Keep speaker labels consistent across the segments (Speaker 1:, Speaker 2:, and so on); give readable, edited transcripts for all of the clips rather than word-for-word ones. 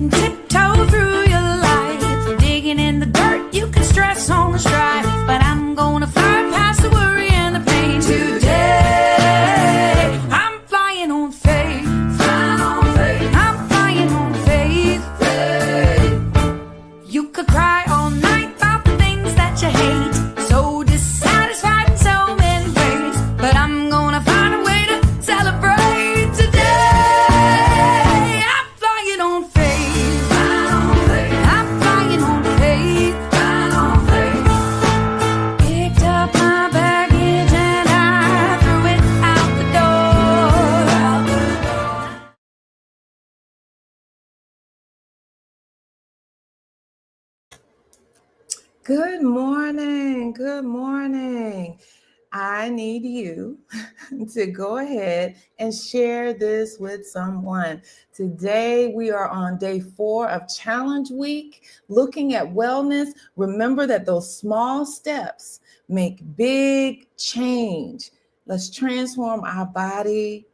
Speaker 1: tiptoe through your life, digging in the dirt. You can stress on the strife, but I'm gonna fly past the worry and the pain today. I'm flying on faith, flying on faith. I'm flying on faith, faith. You could cry all night about the things that you hate, so dissatisfied in so many ways, but I'm gonna find a way to celebrate today. I'm flying on faith, flying on faith. I'm flying on faith, flying on faith. Picked up my baggage and I threw it out the door.
Speaker 2: Good morning. Good morning. I need you to go ahead and share this with someone. Today, we are on day 4 of Challenge Week, looking at wellness. Remember that those small steps make big change. Let's transform our body,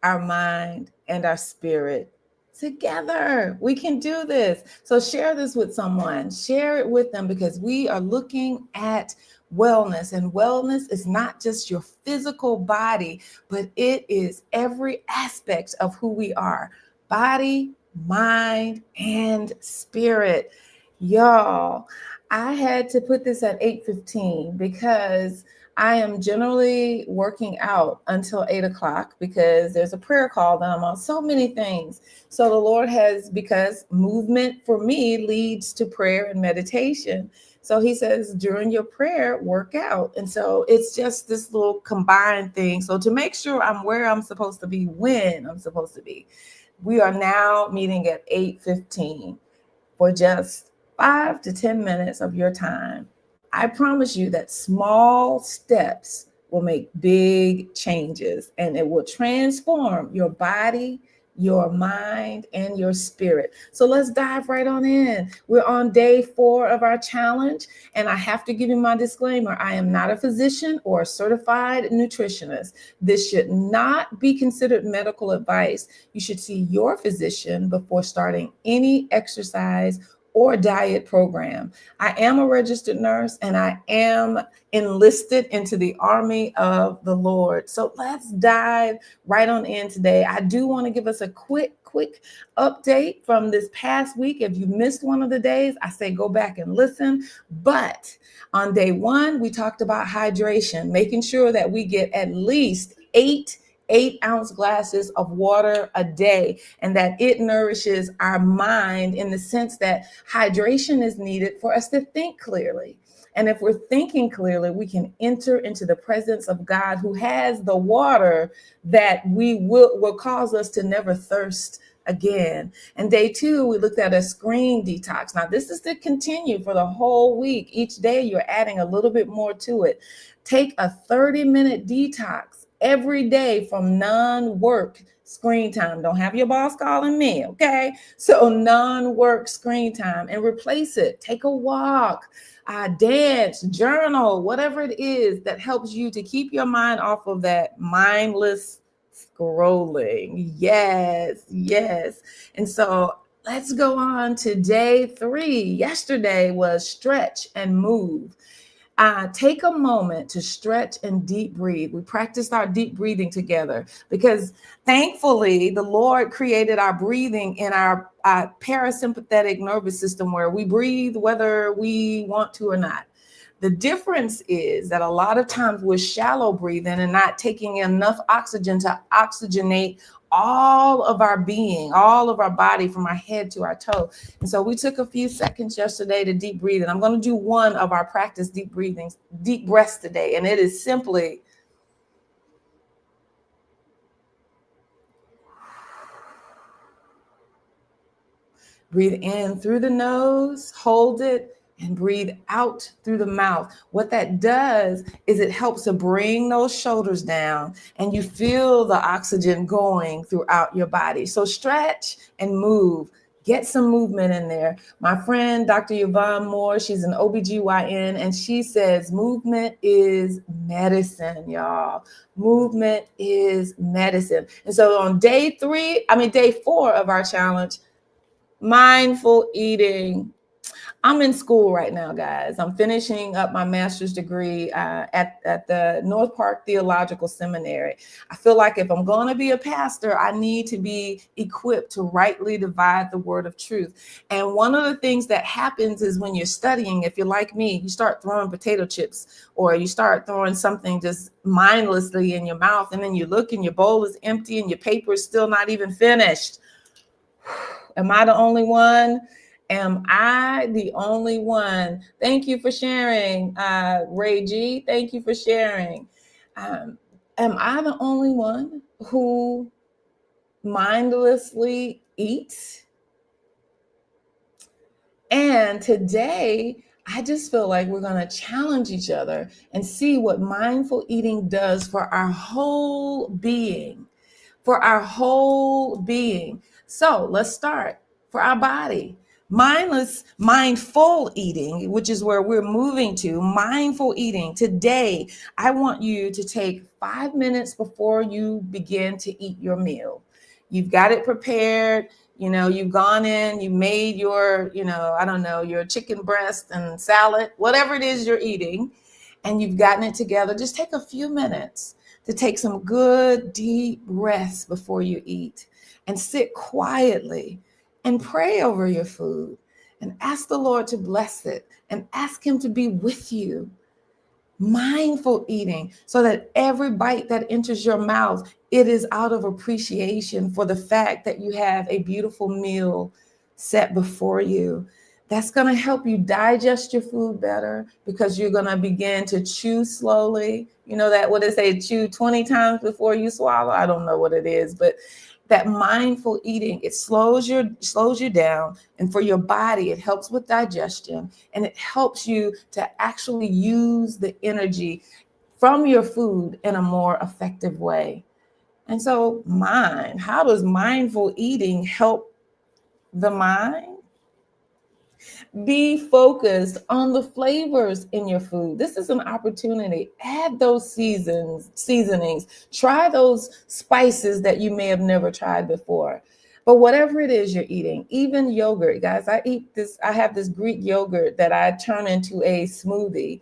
Speaker 2: our mind, and our spirit. Together, we can do this. So share this with someone. Share it with them, because we are looking at wellness. And wellness is not just your physical body, but it is every aspect of who we are: body, mind, and spirit. Y'all, I had to put this at 8:15 because I am generally working out until 8 o'clock because there's a prayer call that I'm on. So many things. So the Lord has, because movement for me leads to prayer and meditation. So he says, during your prayer, work out. And so it's just this little combined thing. So to make sure I'm where I'm supposed to be, when I'm supposed to be, we are now meeting at 8:15 for just 5 to 10 minutes of your time. I promise you that small steps will make big changes, and it will transform your body, your mind, and your spirit. So let's dive right on in. We're on day 4 of our challenge, and I have to give you my disclaimer. I am not a physician or a certified nutritionist. This should not be considered medical advice. You should see your physician before starting any exercise or diet program. I am a registered nurse, and I am enlisted into the army of the Lord. So let's dive right on in today. I do want to give us a quick update from this past week. If you missed one of the days, I say go back and listen. But on day 1, we talked about hydration, making sure that we get at least 8-ounce glasses of water a day, and that it nourishes our mind in the sense that hydration is needed for us to think clearly. And if we're thinking clearly, we can enter into the presence of God, who has the water that will cause us to never thirst again. And day 2, we looked at a screen detox. Now, this is to continue for the whole week. Each day, you're adding a little bit more to it. Take a 30-minute detox every day from non-work screen time. Don't have your boss calling me, okay? So non-work screen time, and replace it. Take a walk, dance, journal, whatever it is that helps you to keep your mind off of that mindless scrolling. Yes. And so let's go on to day 3. Yesterday was stretch and move. Take a moment to stretch and deep breathe. We practiced our deep breathing together because thankfully the Lord created our breathing in our parasympathetic nervous system, where we breathe whether we want to or not. The difference is that a lot of times we're shallow breathing and not taking enough oxygen to oxygenate all of our being, all of our body, from our head to our toe. And so we took a few seconds yesterday to deep breathe. And I'm going to do one of our practice deep breaths today. And it is simply breathe in through the nose, hold it, and breathe out through the mouth. What that does is it helps to bring those shoulders down, and you feel the oxygen going throughout your body. So stretch and move. Get some movement in there. My friend, Dr. Yvonne Moore, she's an OBGYN, and she says movement is medicine, y'all. Movement is medicine. And so on day 4 of our challenge, Mindful eating. I'm in school right now, guys. I'm finishing up my master's degree at the North Park Theological Seminary. I feel like if I'm going to be a pastor, I need to be equipped to rightly divide the word of truth. And one of the things that happens is when you're studying, if you're like me, you start throwing potato chips or you start throwing something just mindlessly in your mouth, and then you look and your bowl is empty and your paper is still not even finished. Am I the only one? Am I the only one? Thank you for sharing, Ray G. Thank you for sharing. Am I the only one who mindlessly eats? And today, I just feel like we're going to challenge each other and see what mindful eating does for our whole being. For our whole being. So let's start for our body. Mindful eating, which is where we're moving to, mindful eating. Today, I want you to take 5 minutes before you begin to eat your meal. You've got it prepared. You've gone in, you made your, I don't know, your chicken breast and salad, whatever it is you're eating, and you've gotten it together. Just take a few minutes to take some good, deep breaths before you eat and sit quietly and pray over your food and ask the Lord to bless it and ask him to be with you. Mindful eating, so that every bite that enters your mouth, it is out of appreciation for the fact that you have a beautiful meal set before you. That's going to help you digest your food better because you're going to begin to chew slowly. You know that what they say, chew 20 times before you swallow. I don't know what it is, but that mindful eating, it slows you down. And for your body, it helps with digestion, and it helps you to actually use the energy from your food in a more effective way. And so how does mindful eating help the mind? Be focused on the flavors in your food. This is an opportunity. Add those seasonings. Try those spices that you may have never tried before. But whatever it is you're eating, even yogurt, guys, I have this Greek yogurt that I turn into a smoothie.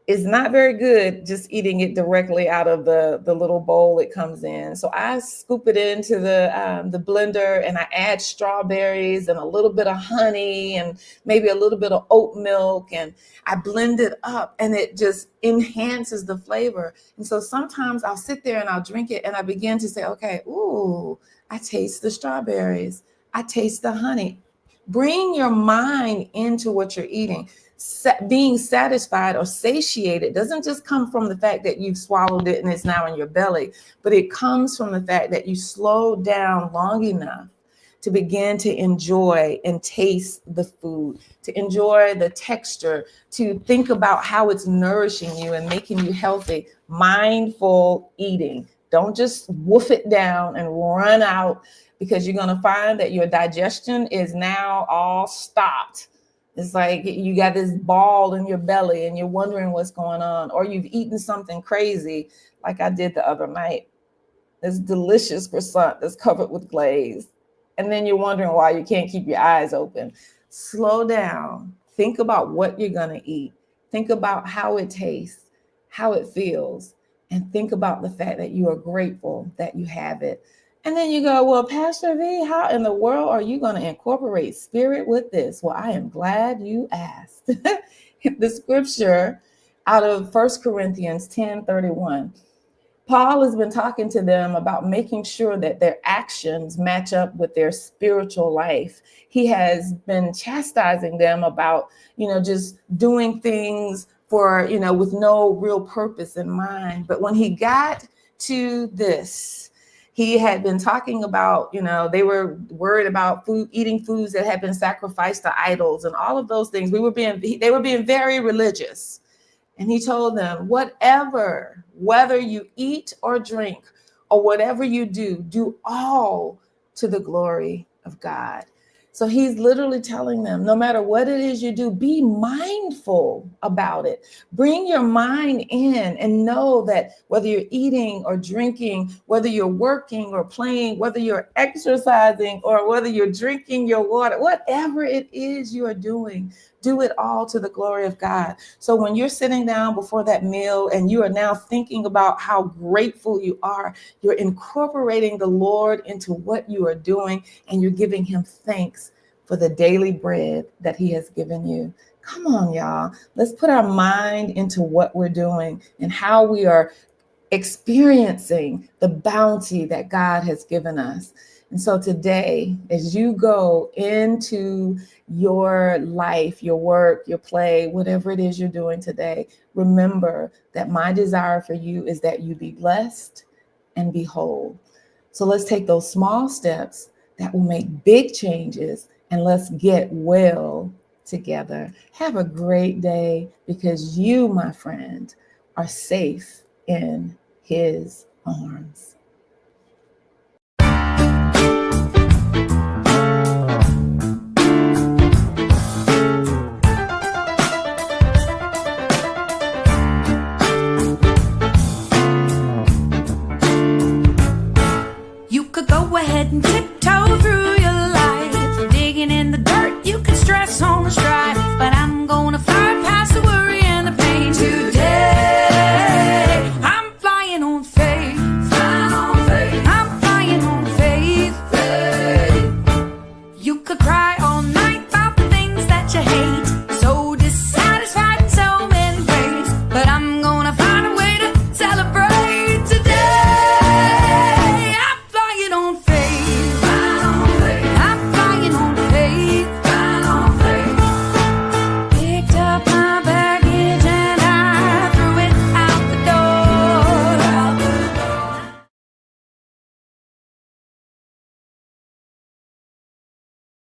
Speaker 2: It's not very good just eating it directly out of the little bowl it comes in. So I scoop it into the blender, and I add strawberries and a little bit of honey and maybe a little bit of oat milk, and I blend it up, and it just enhances the flavor. And so sometimes I'll sit there and I'll drink it, and I begin to say, okay, ooh, I taste the strawberries. I taste the honey. Bring your mind into what you're eating. Being satisfied or satiated doesn't just come from the fact that you've swallowed it and it's now in your belly, but it comes from the fact that you slowed down long enough to begin to enjoy and taste the food, to enjoy the texture, to think about how it's nourishing you and making you healthy. Mindful eating. Don't just woof it down and run out, because you're going to find that your digestion is now all stopped. It's like you got this ball in your belly and you're wondering what's going on, or you've eaten something crazy like I did the other night. This delicious croissant that's covered with glaze. And then you're wondering why you can't keep your eyes open. Slow down. Think about what you're going to eat. Think about how it tastes, how it feels, and think about the fact that you are grateful that you have it. And then you go, well, Pastor V, how in the world are you going to incorporate spirit with this? Well, I am glad you asked. The scripture out of 1 Corinthians 10:31. Paul has been talking to them about making sure that their actions match up with their spiritual life. He has been chastising them about, just doing things for, with no real purpose in mind. But when he got to this, he had been talking about, they were worried about eating foods that had been sacrificed to idols and all of those things. They were being very religious. And he told them, whether you eat or drink or whatever you do all to the glory of God. So he's literally telling them, no matter what it is you do, be mindful about it. Bring your mind in and know that whether you're eating or drinking, whether you're working or playing, whether you're exercising or whether you're drinking your water, whatever it is you are doing, do it all to the glory of God. So when you're sitting down before that meal and you are now thinking about how grateful you are, you're incorporating the Lord into what you are doing, and you're giving him thanks for the daily bread that he has given you. Come on, y'all. Let's put our mind into what we're doing and how we are experiencing the bounty that God has given us. And so today, as you go into your life, your work, your play, whatever it is you're doing today, remember that my desire for you is that you be blessed and be whole. So let's take those small steps that will make big changes, and let's get well together. Have a great day, because you, my friend, are safe in his arms.